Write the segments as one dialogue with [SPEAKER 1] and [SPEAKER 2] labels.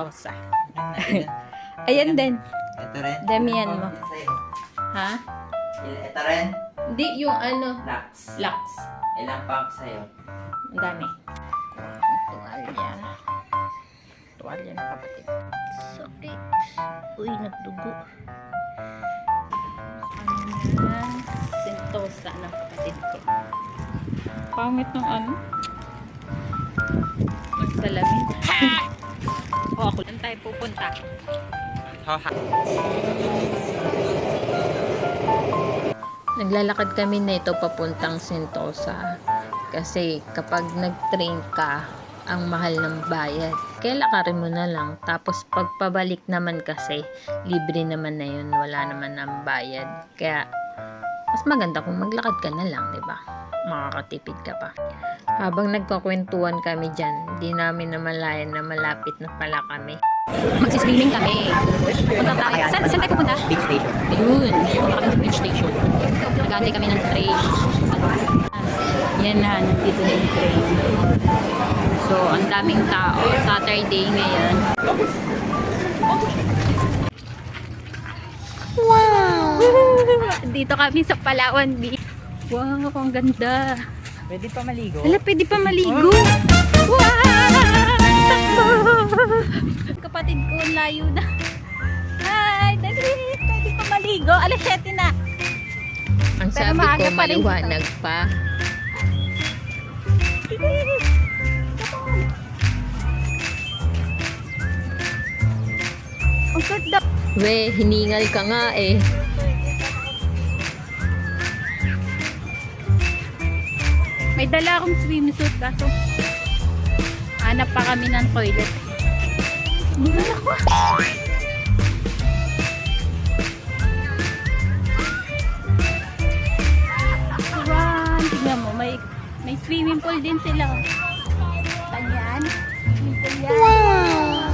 [SPEAKER 1] Sentosa. Ayan din.
[SPEAKER 2] Ito rin.
[SPEAKER 1] Damihan mo. Ha?
[SPEAKER 2] Ito rin.
[SPEAKER 1] Hindi, yung ano.
[SPEAKER 2] Lux.
[SPEAKER 1] Lux.
[SPEAKER 2] Ilang pack sa'yo?
[SPEAKER 1] Ang dami. Tuwalya. Tuwalya ng kapatid. Sakit. Uy, nagdugo. Sentosa ng kapatid ko. Pangit ng ano? Ng salamin. O, ako lang tayo pupunta. Naglalakad kami nito papuntang Sentosa. Kasi kapag nag-train ka, ang mahal ng bayad. Kaya lakarin mo na lang. Tapos pagpabalik naman kasi, libre naman na yun. Wala naman ng bayad. Kaya, mas maganda kung maglakad ka na lang, di ba? Makakatipid ka pa. Habang nagkakwentuhan kami dyan, di namin namalayan na malapit na pala kami. Magsiswimming kami. Punta tayo. Saan tayo pupunta?
[SPEAKER 2] Beach station.
[SPEAKER 1] Ayun. Punta kami sa beach station. Nagantay kami ng train. Yan na, nandito na yung train. So, ang daming tao. Saturday ngayon. Wow! Dito kami sa Palawan Beach. Wow, ang ganda.
[SPEAKER 2] Pwede pa maligo?
[SPEAKER 1] Hala, pwede pa maligo. Wow! Takbo! Kapatid ko, ang layo na. Hi, dali. Pwede pa maligo. Alas 7 na. Ang
[SPEAKER 3] Pero
[SPEAKER 1] sabi
[SPEAKER 3] maaga
[SPEAKER 1] ko,
[SPEAKER 3] pa rin
[SPEAKER 1] maliwanag pa.
[SPEAKER 3] Ang ganda.
[SPEAKER 1] We, hiningal ka nga eh.
[SPEAKER 3] May dala akong swimsuit kaso hanap pa kami ng toilet. Bulan ako. Run! Tignan mo, may swimming pool din sila. Tanyan. Swimming pool yan. Wow!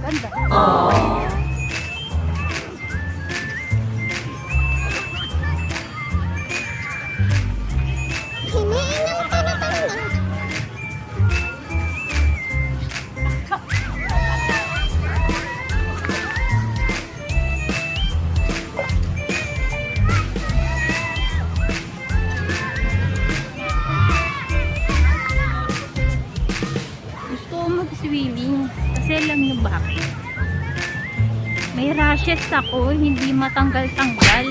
[SPEAKER 3] Ganda. Gusto ko mag-swimming kasi alam niyo bakit? May rashes ako, hindi matanggal-tanggal.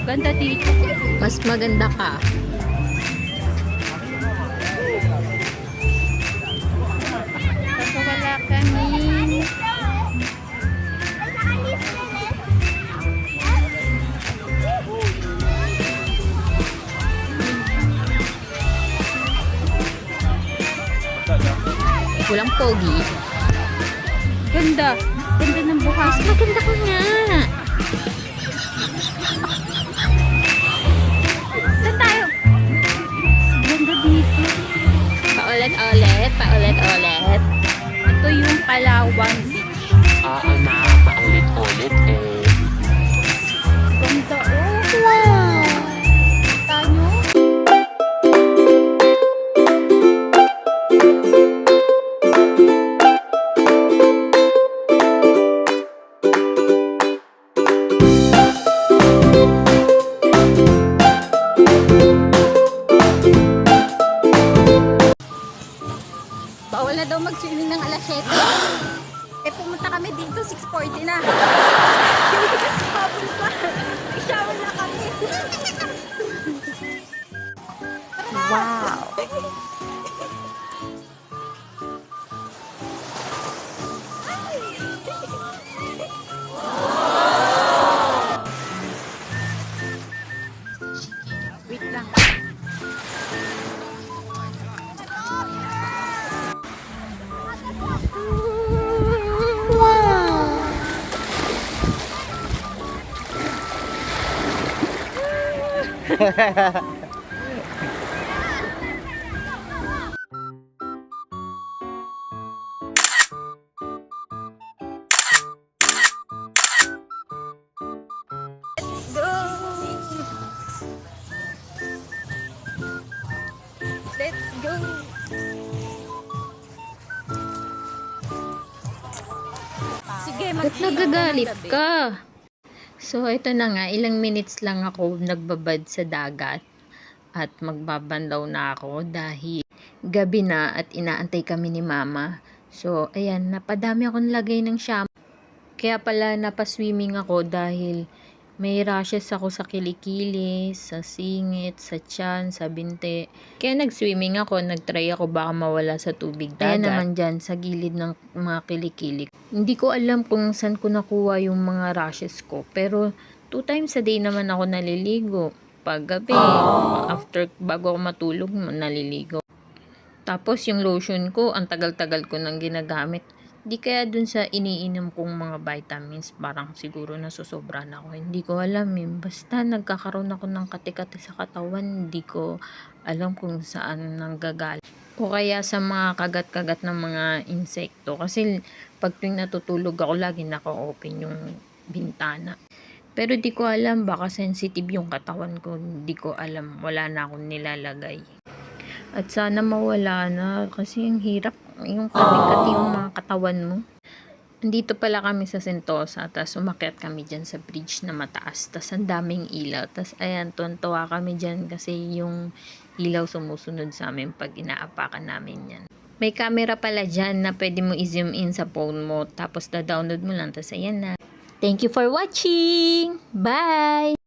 [SPEAKER 3] Ganda dito.
[SPEAKER 1] Mas maganda ka.
[SPEAKER 3] Kaso wala kami.
[SPEAKER 1] Walang pogi.
[SPEAKER 3] Ganda. Ganda ng buhas.
[SPEAKER 1] Maganda ka nga.
[SPEAKER 3] Saan tayo? Ganda dito.
[SPEAKER 1] Paulit-ulit, paulit-ulit.
[SPEAKER 3] Ito yung Palawan Beach.
[SPEAKER 2] Na, paulit-ulit eh.
[SPEAKER 3] Ganda. Oh, wow! Tayo.
[SPEAKER 1] Bawal na daw mag-swimming ng alas 7.
[SPEAKER 3] Eh, pumunta kami dito, 6:40 na. Habol pa. I-shower na kami.
[SPEAKER 1] Wow.
[SPEAKER 3] Wait lang. Sige,
[SPEAKER 1] Ba't nagagalit ka? So, ito na nga, ilang minutes lang ako nagbabad sa dagat at magbabandaw na ako dahil gabi na at inaantay kami ni mama. So, ayan, napadami akong lagay ng shampoo. Kaya pala napaswimming ako dahil may rashes ako sa kilikili, sa singit, sa tiyan, sa binte. Kaya nag-swimming ako, nag-try ako baka mawala sa tubig dagat. Kaya naman dyan, sa gilid ng mga kilikili. Hindi ko alam kung saan ko nakuha yung mga rashes ko. Pero 2 times a day naman ako naliligo. Pag gabi, after bago ako matulog, naliligo. Tapos yung lotion ko, ang tagal-tagal ko nang ginagamit. Di kaya dun sa iniinom kong mga vitamins, parang siguro nasusobra na ako. Hindi ko alam eh. Basta nagkakaroon ako ng kati-kati sa katawan, hindi ko alam kung saan nanggagaling. O kaya sa mga kagat-kagat ng mga insekto. Kasi pag tuwing natutulog ako, lagi naka-open yung bintana. Pero di ko alam, baka sensitive yung katawan ko. Hindi ko alam, wala na akong nilalagay. At sana mawala na kasi ang hirap yung kati-kati yung mga katawan mo. Andito pala kami sa Sentosa, tapos umakyat kami dyan sa bridge na mataas, tapos ang daming ilaw. Tapos ayan, tuwan-tuwa kami dyan kasi yung ilaw sumusunod sa amin pag inaapakan namin yan. May camera pala dyan na pwede mo i-zoom in sa phone mo, tapos da-download mo lang, tapos ayan na. Thank you for watching! Bye!